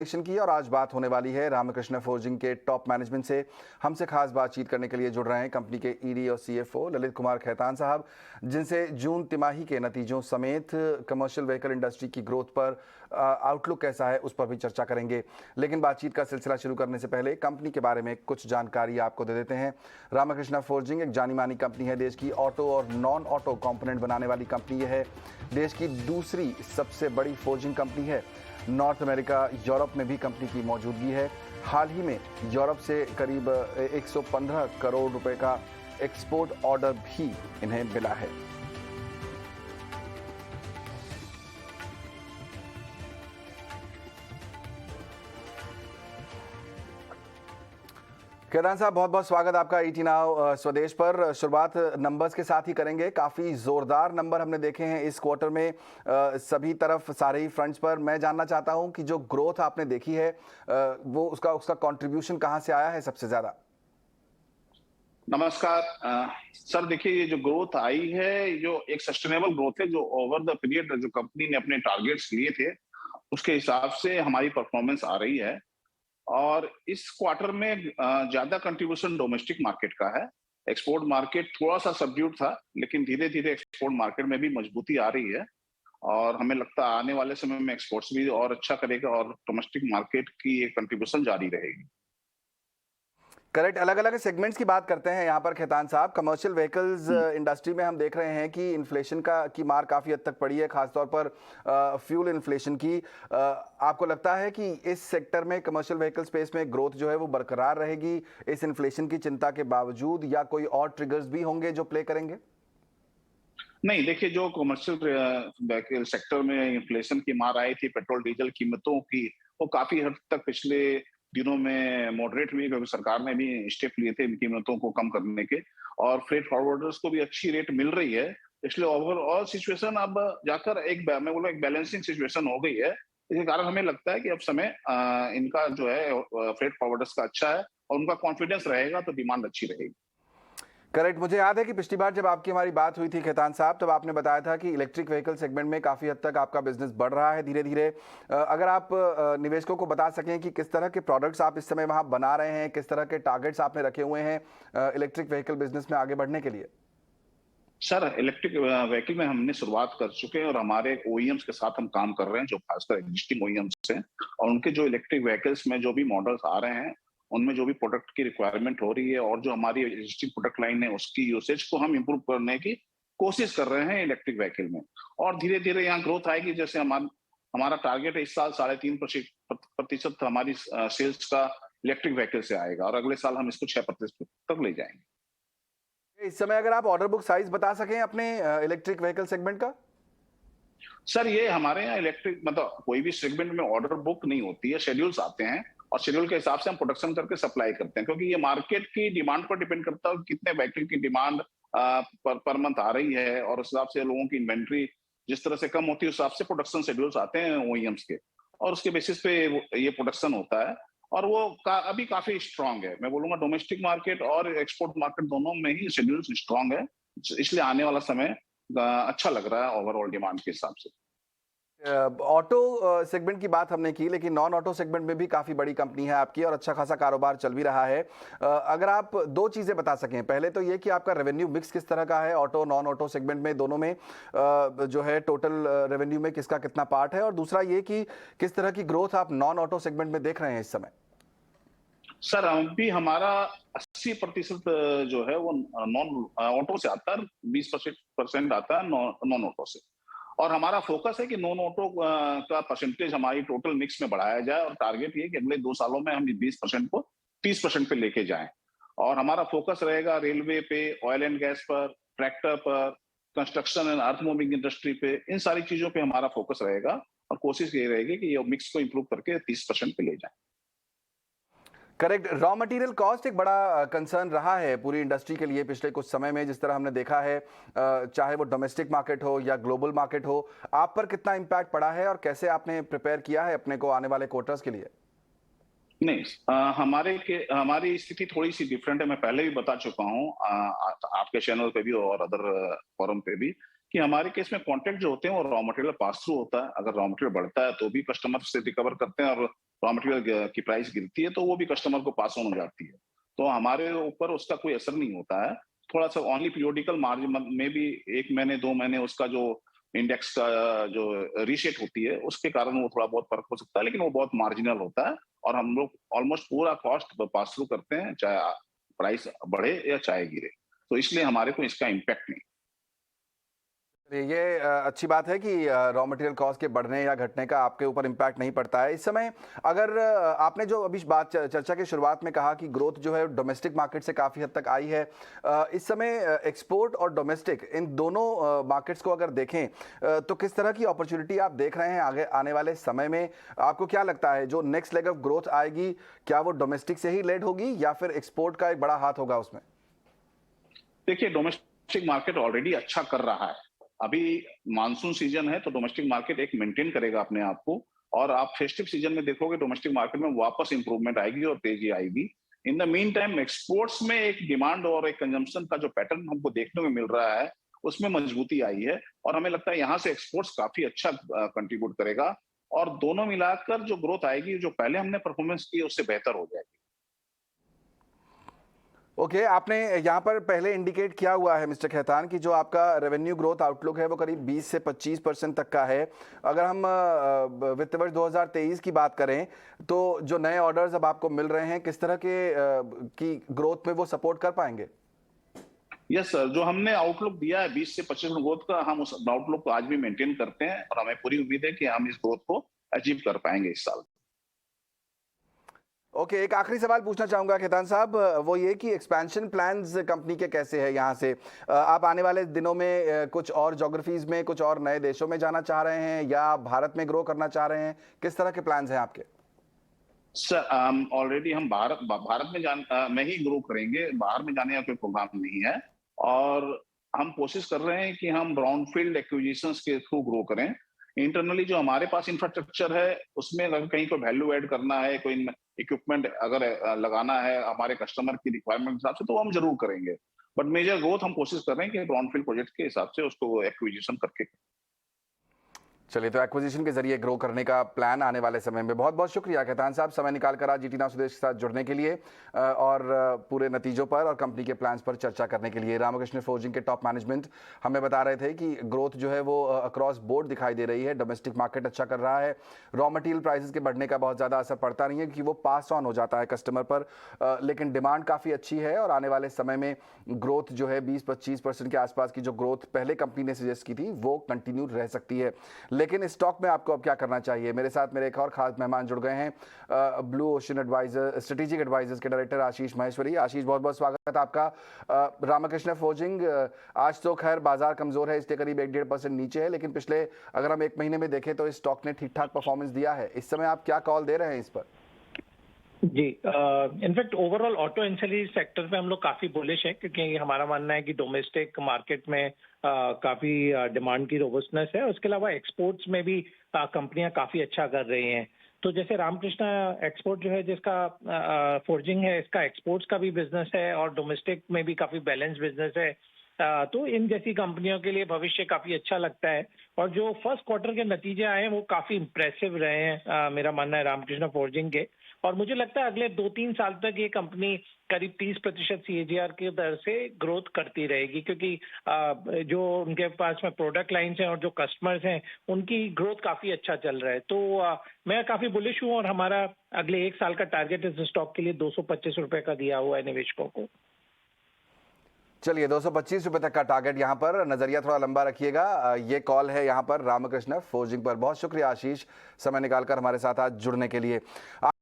की और आज बात होने वाली है रामकृष्ण फोर्जिंग के टॉप मैनेजमेंट से। हमसे खास बातचीत करने के लिए जुड़ रहे हैं कंपनी के ईडी और सीएफओ ललित कुमार खैतान साहब, जिनसे जून तिमाही के नतीजों समेत कमर्शियल व्हीकल इंडस्ट्री की ग्रोथ पर आउटलुक कैसा है उस पर भी चर्चा करेंगे। लेकिन बातचीत का सिलसिला शुरू करने से पहले कंपनी के बारे में कुछ जानकारी आपको दे देते हैं। रामकृष्ण फोर्जिंग एक जानी मानी कंपनी है। देश की ऑटो और नॉन ऑटो कंपोनेंट बनाने वाली कंपनी है। देश की दूसरी सबसे बड़ी फोर्जिंग कंपनी है। नॉर्थ अमेरिका, यूरोप में भी कंपनी की मौजूदगी है। हाल ही में यूरोप से करीब 115 करोड़ रुपए का एक्सपोर्ट ऑर्डर भी इन्हें मिला है। खैतान साहब, बहुत बहुत स्वागत आपका ईटी नाउ स्वदेश पर। शुरुआत नंबर्स के साथ ही करेंगे। काफ़ी ज़ोरदार नंबर हमने देखे हैं इस क्वार्टर में, सभी तरफ सारे ही फ्रंट्स पर। मैं जानना चाहता हूं कि जो ग्रोथ आपने देखी है वो उसका कंट्रीब्यूशन कहां से आया है सबसे ज़्यादा? नमस्कार। सर देखिए, ये जो ग्रोथ आई है, जो एक सस्टेनेबल ग्रोथ है, जो ओवर द पीरियड जो कंपनी ने अपने टारगेट्स लिए थे उसके हिसाब से हमारी परफॉर्मेंस आ रही है। और इस क्वार्टर में ज्यादा कंट्रीब्यूशन डोमेस्टिक मार्केट का है। एक्सपोर्ट मार्केट थोड़ा सा सबड्यूड था, लेकिन धीरे धीरे एक्सपोर्ट मार्केट में भी मजबूती आ रही है। और हमें लगता है आने वाले समय में एक्सपोर्ट्स भी और अच्छा करेगा और डोमेस्टिक मार्केट की एक कंट्रीब्यूशन जारी रहेगी। करेक्ट। अलग अलग सेगमेंट्स की बात करते हैं यहाँ पर खैतान साहब। कमर्शियल व्हीकल्स इंडस्ट्री में हम देख रहे हैं कि इन्फ्लेशन की मार काफ़ी हद तक पड़ी है, खासतौर पर फ्यूल इन्फ्लेशन की। आपको लगता है कि इस सेक्टर में, कमर्शियल व्हीकल स्पेस में, ग्रोथ जो है वो बरकरार रहेगी इस इन्फ्लेशन की चिंता के बावजूद, या कोई और ट्रिगर्स भी होंगे जो प्ले करेंगे? नहीं, देखिए, जो कमर्शियल व्हीकल सेक्टर में इन्फ्लेशन की मार आई थी पेट्रोल डीजल कीमतों की, वो काफी हद तक पिछले दिनों में मॉडरेट हुई, क्योंकि सरकार ने भी स्टेप लिए थे इन कीमतों को कम करने के। और फ्रेट फॉरवर्डर्स को भी अच्छी रेट मिल रही है। इसलिए ओवरऑल सिचुएशन अब जाकर मैं बोलूँ एक बैलेंसिंग सिचुएशन हो गई है। इसके कारण हमें लगता है कि अब समय इनका जो है फ्रेट फॉरवर्डर्स का अच्छा है, और उनका कॉन्फिडेंस रहेगा तो डिमांड अच्छी रहेगी। करेक्ट। मुझे याद है कि पिछली बार जब आपकी हमारी बात हुई थी खैतान साहब, तब आपने बताया था कि इलेक्ट्रिक व्हीकल सेगमेंट में काफ़ी हद तक आपका बिजनेस बढ़ रहा है धीरे धीरे। अगर आप निवेशकों को बता सकें कि किस तरह के प्रोडक्ट्स आप इस समय वहाँ बना रहे हैं, किस तरह के टारगेट्स आपने रखे हुए हैं इलेक्ट्रिक व्हीकल बिजनेस में आगे बढ़ने के लिए। सर, इलेक्ट्रिक व्हीकल में हमने शुरुआत कर चुके हैं, और हमारे ओईएम्स के साथ हम काम कर रहे हैं, जो खासकर एग्जिस्टिंग ओईएम्स हैं। और उनके जो इलेक्ट्रिक व्हीकल्स में जो भी मॉडल्स आ रहे हैं, उनमें जो भी प्रोडक्ट की रिक्वायरमेंट हो रही है, और जो हमारी एग्जिस्टिंग प्रोडक्ट लाइन है, उसकी यूसेज को हम इम्प्रूव करने की कोशिश कर रहे हैं इलेक्ट्रिक व्हीकल में। और धीरे धीरे यहाँ ग्रोथ आएगी। जैसे हमारा टारगेट है इस साल 3.5% हमारी सेल्स का इलेक्ट्रिक व्हीकल से आएगा, और अगले साल हम इसको 6% तक ले जाएंगे। इस समय अगर आप ऑर्डर बुक साइज बता सकें अपने इलेक्ट्रिक व्हीकल सेगमेंट का। सर, ये हमारे यहाँ इलेक्ट्रिक मतलब कोई भी सेगमेंट में ऑर्डर बुक नहीं होती है, शेड्यूल्स आते हैं, और शेड्यूल के हिसाब से हम प्रोडक्शन करके सप्लाई करते हैं। क्योंकि ये मार्केट की डिमांड पर डिपेंड करता है, कितने व्हीकल की डिमांड पर मंथ आ रही है, और उस हिसाब से लोगों की इन्वेंट्री जिस तरह से कम होती है, उस हिसाब से प्रोडक्शन शेड्यूल्स आते हैं ओईएम्स के, और उसके बेसिस पे ये प्रोडक्शन होता है। और वो अभी काफी स्ट्रांग है। मैं बोलूंगा डोमेस्टिक मार्केट और एक्सपोर्ट मार्केट दोनों में ही शेड्यूल्स स्ट्रांग है। इसलिए आने वाला समय अच्छा लग रहा है ओवरऑल डिमांड के हिसाब से। ऑटो सेगमेंट की बात हमने की, लेकिन नॉन ऑटो सेगमेंट में भी काफ़ी बड़ी कंपनी है आपकी और अच्छा खासा कारोबार चल भी रहा है। अगर आप दो चीज़ें बता सकें, पहले तो ये कि आपका रेवेन्यू मिक्स किस तरह का है, ऑटो नॉन ऑटो सेगमेंट में, दोनों में जो है टोटल रेवेन्यू में किसका कितना पार्ट है, और दूसरा ये कि किस तरह की ग्रोथ आप नॉन ऑटो सेगमेंट में देख रहे हैं इस समय। सर, अभी हमारा 80% जो है वो नॉन ऑटो से आता है, 20% आता है नॉन ऑटो से। और हमारा फोकस है कि नॉन ऑटो का परसेंटेज हमारी टोटल मिक्स में बढ़ाया जाए, और टारगेट ये कि अगले 2 सालों में हम 20% को 30% पे लेके जाएं। और हमारा फोकस रहेगा रेलवे पे, ऑयल एंड गैस पर, ट्रैक्टर पर, construction and earth moving industry पे, इन सारी चीजों पे हमारा फोकस रहेगा। और कोशिश ये रहेगी कि ये मिक्स को इंप्रूव करके 30% पे ले जाए। करेक्ट। रॉ मटेरियल कॉस्ट एक बड़ा कंसर्न रहा है पूरी इंडस्ट्री के लिए पिछले कुछ समय में, जिस तरह हमने देखा है, चाहे वो डोमेस्टिक मार्केट हो या ग्लोबल मार्केट हो। आप पर कितना इम्पैक्ट पड़ा है और कैसे आपने प्रिपेयर किया है अपने को आने वाले क्वार्टर्स के लिए? नहीं, हमारी स्थिति थोड़ी सी डिफरेंट है। मैं पहले भी बता चुका हूँ आपके चैनल पे भी और अदर फोरम पे भी, कि हमारे केस में कॉन्ट्रैक्ट जो होते हैं वो रॉ मटेरियल पास थ्रू होता है। अगर रॉ मटेरियल बढ़ता है तो भी कस्टमर से रिकवर करते हैं, और रॉ मटेरियल की प्राइस गिरती है तो वो भी कस्टमर को पास ऑन हो जाती है। तो हमारे ऊपर उसका कोई असर नहीं होता है। थोड़ा सा ओनली पीरियोडिकल मार्जिन में भी 1 महीने 2 महीने उसका जो इंडेक्स का जो रीसेट होती है उसके कारण वो थोड़ा बहुत फर्क हो सकता है, लेकिन वो बहुत मार्जिनल होता है। और हम लोग ऑलमोस्ट पूरा कॉस्ट पास थ्रू करते हैं, चाहे प्राइस बढ़े या चाहे गिरे। तो इसलिए हमारे को इसका इम्पैक्ट नहीं। ये अच्छी बात है कि रॉ मटेरियल कॉस्ट के बढ़ने या घटने का आपके ऊपर इम्पैक्ट नहीं पड़ता है इस समय। अगर आपने जो अभी बात चर्चा की शुरुआत में कहा कि ग्रोथ जो है डोमेस्टिक मार्केट से काफ़ी हद तक आई है, इस समय एक्सपोर्ट और डोमेस्टिक इन दोनों मार्केट्स को अगर देखें तो किस तरह की अपॉर्चुनिटी आप देख रहे हैं आगे आने वाले समय में? आपको क्या लगता है जो नेक्स्ट लेग ऑफ ग्रोथ आएगी, क्या वो डोमेस्टिक से ही लेड होगी या फिर एक्सपोर्ट का एक बड़ा हाथ होगा उसमें? देखिए, डोमेस्टिक मार्केट ऑलरेडी अच्छा कर रहा है। अभी मानसून सीजन है तो डोमेस्टिक मार्केट एक मेंटेन करेगा अपने आप को, और आप फेस्टिव सीजन में देखोगे डोमेस्टिक मार्केट में वापस इंप्रूवमेंट आएगी और तेजी आएगी। In the mean time exports में एक डिमांड और एक कंजम्पशन का जो पैटर्न हमको देखने को मिल रहा है उसमें मजबूती आई है, और हमें लगता है यहाँ से एक्सपोर्ट्स काफी अच्छा कंट्रीब्यूट करेगा, और दोनों मिलाकर जो ग्रोथ आएगी, जो पहले हमने परफॉर्मेंस की उससे बेहतर हो जाएगी। ओके, आपने यहाँ पर पहले इंडिकेट किया हुआ है मिस्टर खेतान कि जो आपका रेवेन्यू ग्रोथ आउटलुक है वो करीब 20 से 25% तक का है। अगर हम वित्त वर्ष 2023 की बात करें तो जो नए ऑर्डर्स अब आपको मिल रहे हैं किस तरह के की ग्रोथ में वो सपोर्ट कर पाएंगे? यस सर, जो हमने आउटलुक दिया है 20 से 25% ग्रोथ का, हम उस आउटलुक को आज भी मेंटेन करते हैं, और हमें पूरी उम्मीद है कि हम इस ग्रोथ को अचीव कर पाएंगे इस साल। ओके, एक आखिरी सवाल पूछना चाहूंगा खेतान साहब, वो ये कि एक्सपेंशन प्लान्स कंपनी के कैसे है यहाँ से? आप आने वाले दिनों में कुछ और ज्योग्राफीज में, कुछ और नए देशों में जाना चाह रहे हैं या भारत में ग्रो करना चाह रहे हैं? किस तरह के प्लान्स हैं आपके? सर ऑलरेडी हम भारत में ही ग्रो करेंगे, बाहर में जाने का कोई प्रोग्राम नहीं है। और हम कोशिश कर रहे हैं कि हम ब्राउनफील्ड एक्विजिशंस के थ्रू ग्रो करें। इंटरनली जो हमारे पास इंफ्रास्ट्रक्चर है उसमें अगर कहीं कोई वैल्यू ऐड करना है, कोई इक्विपमेंट अगर लगाना है हमारे कस्टमर की रिक्वायरमेंट के हिसाब से, तो हम जरूर करेंगे। बट मेजर ग्रोथ हम कोशिश कर रहे हैं कि ब्राउनफील्ड प्रोजेक्ट के हिसाब से उसको एक्विजिशन करके। चलिए, तो एक्विजिशन के जरिए ग्रो करने का प्लान आने वाले समय में। बहुत बहुत शुक्रिया खेतान साहब, समय निकालकर आज जीटी नाउ स्वदेश के साथ जुड़ने के लिए और पूरे नतीजों पर और कंपनी के प्लान्स पर चर्चा करने के लिए। रामकृष्ण फोर्जिंग के टॉप मैनेजमेंट हमें बता रहे थे कि ग्रोथ जो है वो अक्रॉस बोर्ड दिखाई दे रही है। डोमेस्टिक मार्केट अच्छा कर रहा है, रॉ मटेरियल प्राइसेस के बढ़ने का बहुत ज़्यादा असर पड़ता नहीं है क्योंकि वो पास ऑन हो जाता है कस्टमर पर, लेकिन डिमांड काफ़ी अच्छी है और आने वाले समय में ग्रोथ जो है 20-25% के आसपास की जो ग्रोथ पहले कंपनी ने सजेस्ट की थी वो कंटिन्यू रह सकती है। लेकिन स्टॉक में आपको अब क्या करना चाहिए? मेरे साथ मेरे एक और खास मेहमान जुड़ गए हैं, blue ocean advisor strategic advisors के डायरेक्टर आशीष महेश्वरी। आशीष, बहुत बहुत स्वागत है आपका। रामकृष्ण फोर्जिंग आज तो खैर बाजार कमजोर है, इसलिए करीब 1-1.5% नीचे है, लेकिन पिछले अगर हम एक महीने में देखें तो इस स्टॉक ने ठीक ठाक परफॉर्मेंस दिया है। इस समय आप क्या कॉल दे रहे हैं इस पर? जी, in fact overall auto ancillary sector पे हम लोग काफी बुलिश है, क्योंकि हमारा मानना है कि डोमेस्टिक मार्केट में काफी डिमांड की रोबस्टनेस है। उसके अलावा एक्सपोर्ट्स में भी कंपनियां काफी अच्छा कर रही हैं। तो जैसे रामकृष्ण एक्सपोर्ट जो है, जिसका फोर्जिंग है, इसका एक्सपोर्ट्स का भी बिजनेस है और डोमेस्टिक में भी काफी बैलेंस बिजनेस है। तो इन जैसी कंपनियों के लिए भविष्य काफी अच्छा लगता है, और जो फर्स्ट क्वार्टर के नतीजे आए हैं वो काफी इंप्रेसिव रहे हैं, मेरा मानना है रामकृष्ण फोर्जिंग के। और मुझे लगता है अगले 2-3 साल तक ये कंपनी करीब 30% CAGR की दर से ग्रोथ करती रहेगी, क्योंकि जो उनके पास में प्रोडक्ट लाइन्स हैं और जो कस्टमर्स हैं उनकी ग्रोथ काफी अच्छा चल रहा है। तो मैं काफी बुलिश हूँ, और हमारा अगले 1 साल का टारगेट इस स्टॉक के लिए 225 रुपए का दिया हुआ है निवेशकों को। चलिए, 225 रुपए तक का टारगेट यहाँ पर, नजरिया थोड़ा लंबा रखिएगा। ये कॉल है यहाँ पर रामकृष्ण फोर्जिंग पर। बहुत शुक्रिया आशीष, समय निकालकर हमारे साथ आज जुड़ने के लिए।